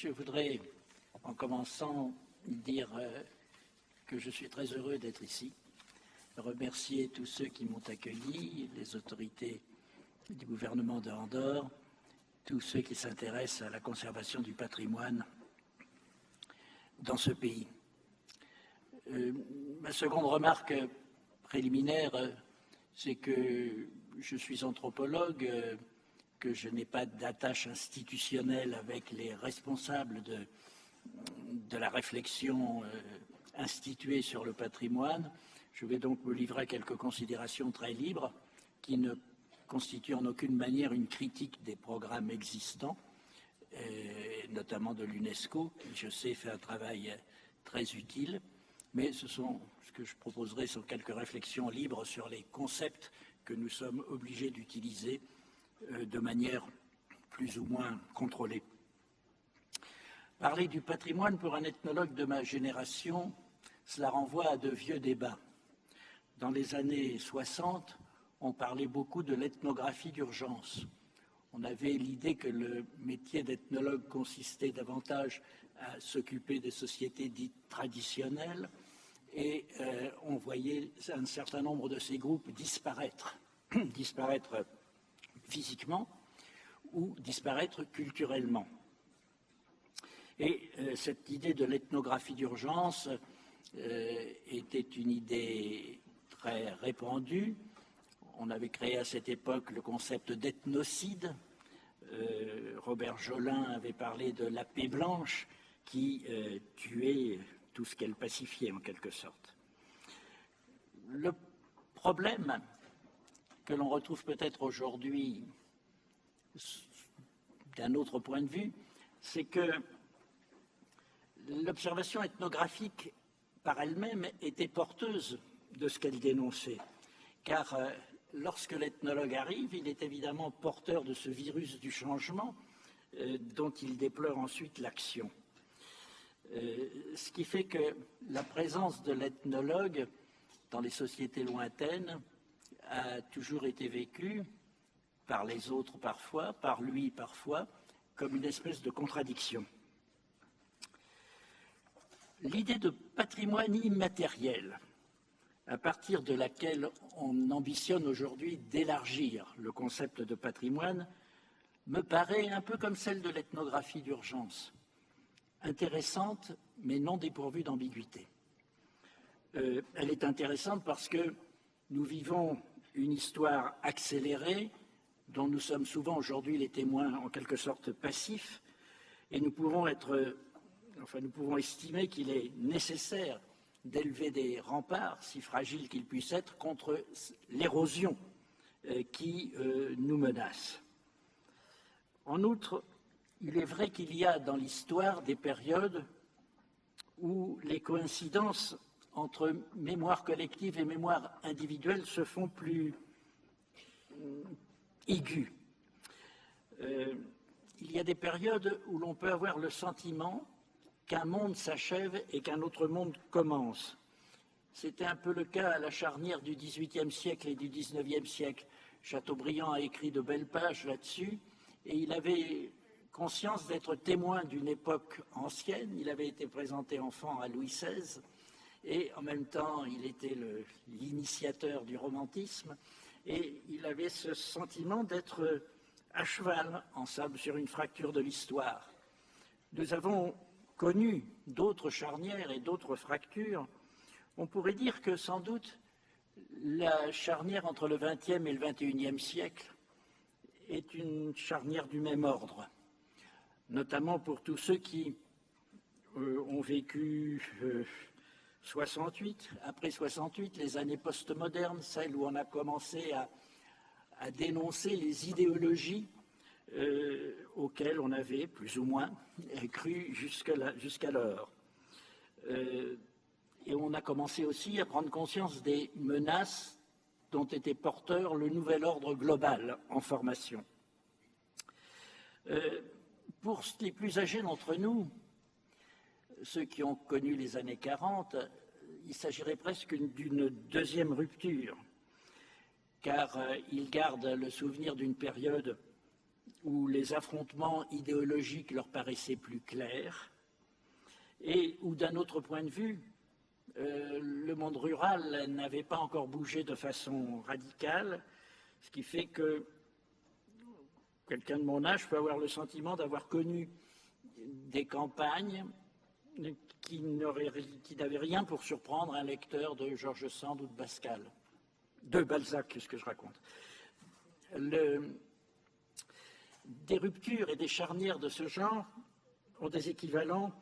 Je voudrais, en commençant, dire que je suis très heureux d'être ici, remercier tous ceux qui m'ont accueilli, les autorités du gouvernement de Andorre, tous ceux qui s'intéressent à la conservation du patrimoine dans ce pays. Ma seconde remarque préliminaire, c'est que je suis anthropologue, que je n'ai pas d'attache institutionnelle avec les responsables de la réflexion instituée sur le patrimoine. Je vais donc me livrer à quelques considérations très libres qui ne constituent en aucune manière une critique des programmes existants, notamment de l'UNESCO, qui, je sais, fait un travail très utile. Mais ce que je proposerai sont quelques réflexions libres sur les concepts que nous sommes obligés d'utiliser de manière plus ou moins contrôlée. Parler du patrimoine pour un ethnologue de ma génération, cela renvoie à de vieux débats. Dans les années 60, on parlait beaucoup de l'ethnographie d'urgence. On avait l'idée que le métier d'ethnologue consistait davantage à s'occuper des sociétés dites traditionnelles et on voyait un certain nombre de ces groupes disparaître physiquement ou disparaître culturellement. Et cette idée de l'ethnographie d'urgence était une idée très répandue. On avait créé à cette époque le concept d'ethnocide. Robert Jolin avait parlé de la paix blanche qui tuait tout ce qu'elle pacifiait en quelque sorte. Le problème que l'on retrouve peut-être aujourd'hui d'un autre point de vue, c'est que l'observation ethnographique par elle-même était porteuse de ce qu'elle dénonçait, car lorsque l'ethnologue arrive, il est évidemment porteur de ce virus du changement dont il déplore ensuite l'action. Ce qui fait que la présence de l'ethnologue dans les sociétés lointaines a toujours été vécue par les autres parfois, par lui parfois, comme une espèce de contradiction. L'idée de patrimoine immatériel, à partir de laquelle on ambitionne aujourd'hui d'élargir le concept de patrimoine, me paraît un peu comme celle de l'ethnographie d'urgence, intéressante mais non dépourvue d'ambiguïté. Elle est intéressante parce que nous vivons une histoire accélérée dont nous sommes souvent aujourd'hui les témoins en quelque sorte passifs et nous pouvons estimer qu'il est nécessaire d'élever des remparts, si fragiles qu'ils puissent être, contre l'érosion qui nous menace. En outre, il est vrai qu'il y a dans l'histoire des périodes où les coïncidences entre mémoire collective et mémoire individuelle se font plus aiguës. Il y a des périodes où l'on peut avoir le sentiment qu'un monde s'achève et qu'un autre monde commence. C'était un peu le cas à la charnière du XVIIIe siècle et du XIXe siècle. Chateaubriand a écrit de belles pages là-dessus et il avait conscience d'être témoin d'une époque ancienne. Il avait été présenté enfant à Louis XVI et en même temps il était l'initiateur du romantisme et il avait ce sentiment d'être à cheval, en somme, sur une fracture de l'histoire. Nous avons connu d'autres charnières et d'autres fractures. On pourrait dire que sans doute la charnière entre le XXe et le XXIe siècle est une charnière du même ordre, notamment pour tous ceux qui ont vécu 68, après 68, les années postmodernes, celles où on a commencé à dénoncer les idéologies auxquelles on avait plus ou moins cru jusqu'alors. Et on a commencé aussi à prendre conscience des menaces dont était porteur le nouvel ordre global en formation. Pour les plus âgés d'entre nous, ceux qui ont connu les années 40, il s'agirait presque d'une deuxième rupture, car ils gardent le souvenir d'une période où les affrontements idéologiques leur paraissaient plus clairs, et où, d'un autre point de vue, le monde rural n'avait pas encore bougé de façon radicale, ce qui fait que quelqu'un de mon âge peut avoir le sentiment d'avoir connu des campagnes qui n'avaient rien pour surprendre un lecteur de George Sand ou de Pascal, de Balzac, qu'est-ce que je raconte. Des ruptures et des charnières de ce genre ont des équivalents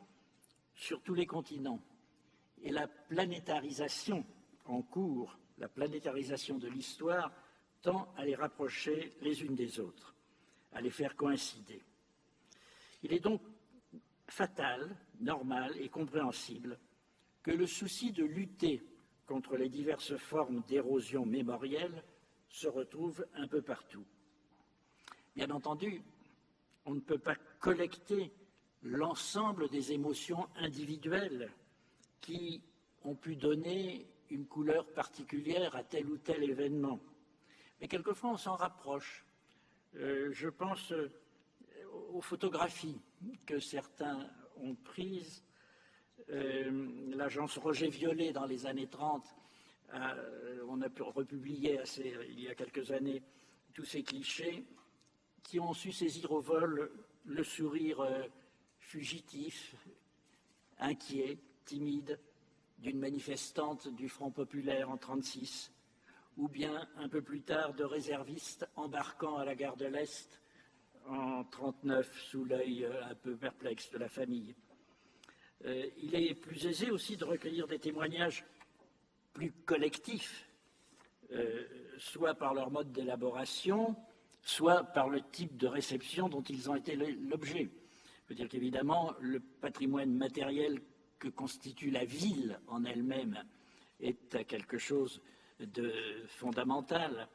sur tous les continents. Et la planétarisation en cours, la planétarisation de l'histoire, tend à les rapprocher les unes des autres, à les faire coïncider. Il est donc fatal, normal et compréhensible que le souci de lutter contre les diverses formes d'érosion mémorielle se retrouve un peu partout. Bien entendu, on ne peut pas collecter l'ensemble des émotions individuelles qui ont pu donner une couleur particulière à tel ou tel événement. Mais quelquefois, on s'en rapproche. Je pense aux photographies que certains ont prises. L'agence Roger Violet, dans les années 30, on a pu republier il y a quelques années tous ces clichés qui ont su saisir au vol le sourire fugitif, inquiet, timide, d'une manifestante du Front populaire en 1936, ou bien un peu plus tard de réservistes embarquant à la gare de l'Est en 1939 sous l'œil un peu perplexe de la famille. Il est plus aisé aussi de recueillir des témoignages plus collectifs, soit par leur mode d'élaboration, soit par le type de réception dont ils ont été l'objet. Je veux dire qu'évidemment, le patrimoine matériel que constitue la ville en elle-même est quelque chose de fondamental.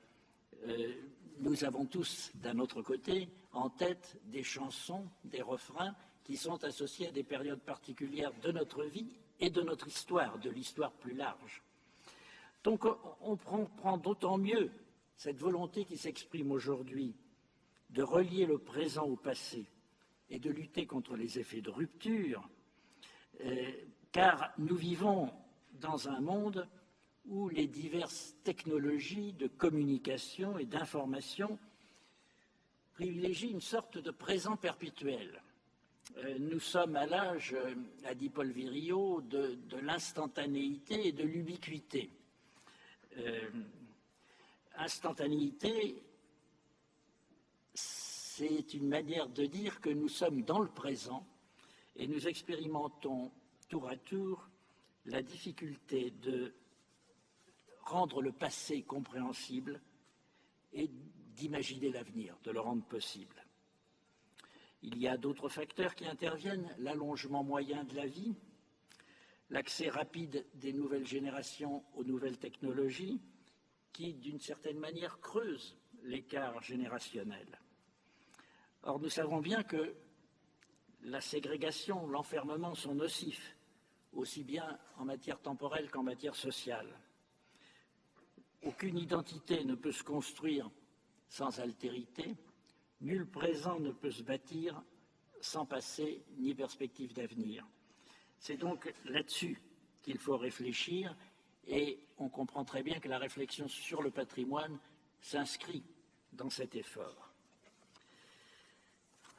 Nous avons tous, d'un autre côté, en tête des chansons, des refrains qui sont associés à des périodes particulières de notre vie et de notre histoire, de l'histoire plus large. Donc on prend d'autant mieux cette volonté qui s'exprime aujourd'hui de relier le présent au passé et de lutter contre les effets de rupture, car nous vivons dans un monde où les diverses technologies de communication et d'information privilégient une sorte de présent perpétuel. Nous sommes à l'âge, a dit Paul Virilio, de l'instantanéité et de l'ubiquité. Instantanéité, c'est une manière de dire que nous sommes dans le présent et nous expérimentons tour à tour la difficulté de rendre le passé compréhensible et d'imaginer l'avenir, de le rendre possible. Il y a d'autres facteurs qui interviennent, l'allongement moyen de la vie, l'accès rapide des nouvelles générations aux nouvelles technologies, qui, d'une certaine manière, creusent l'écart générationnel. Or, nous savons bien que la ségrégation, l'enfermement sont nocifs, aussi bien en matière temporelle qu'en matière sociale. Aucune identité ne peut se construire sans altérité, nul présent ne peut se bâtir sans passé ni perspective d'avenir. C'est donc là-dessus qu'il faut réfléchir et on comprend très bien que la réflexion sur le patrimoine s'inscrit dans cet effort.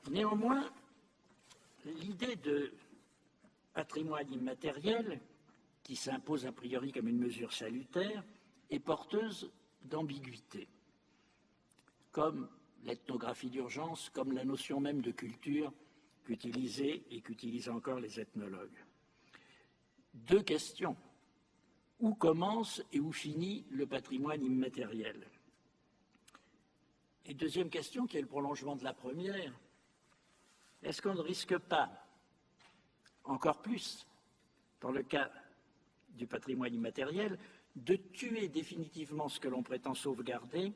Néanmoins, l'idée de patrimoine immatériel, qui s'impose a priori comme une mesure salutaire, est porteuse d'ambiguïté, comme l'ethnographie d'urgence, comme la notion même de culture qu'utilisaient et qu'utilisent encore les ethnologues. Deux questions. Où commence et où finit le patrimoine immatériel? Et deuxième question, qui est le prolongement de la première, est-ce qu'on ne risque pas, encore plus, dans le cas du patrimoine immatériel, de tuer définitivement ce que l'on prétend sauvegarder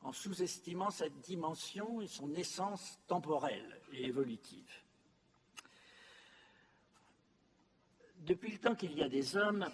en sous-estimant cette dimension et son essence temporelle et évolutive? Depuis le temps qu'il y a des hommes,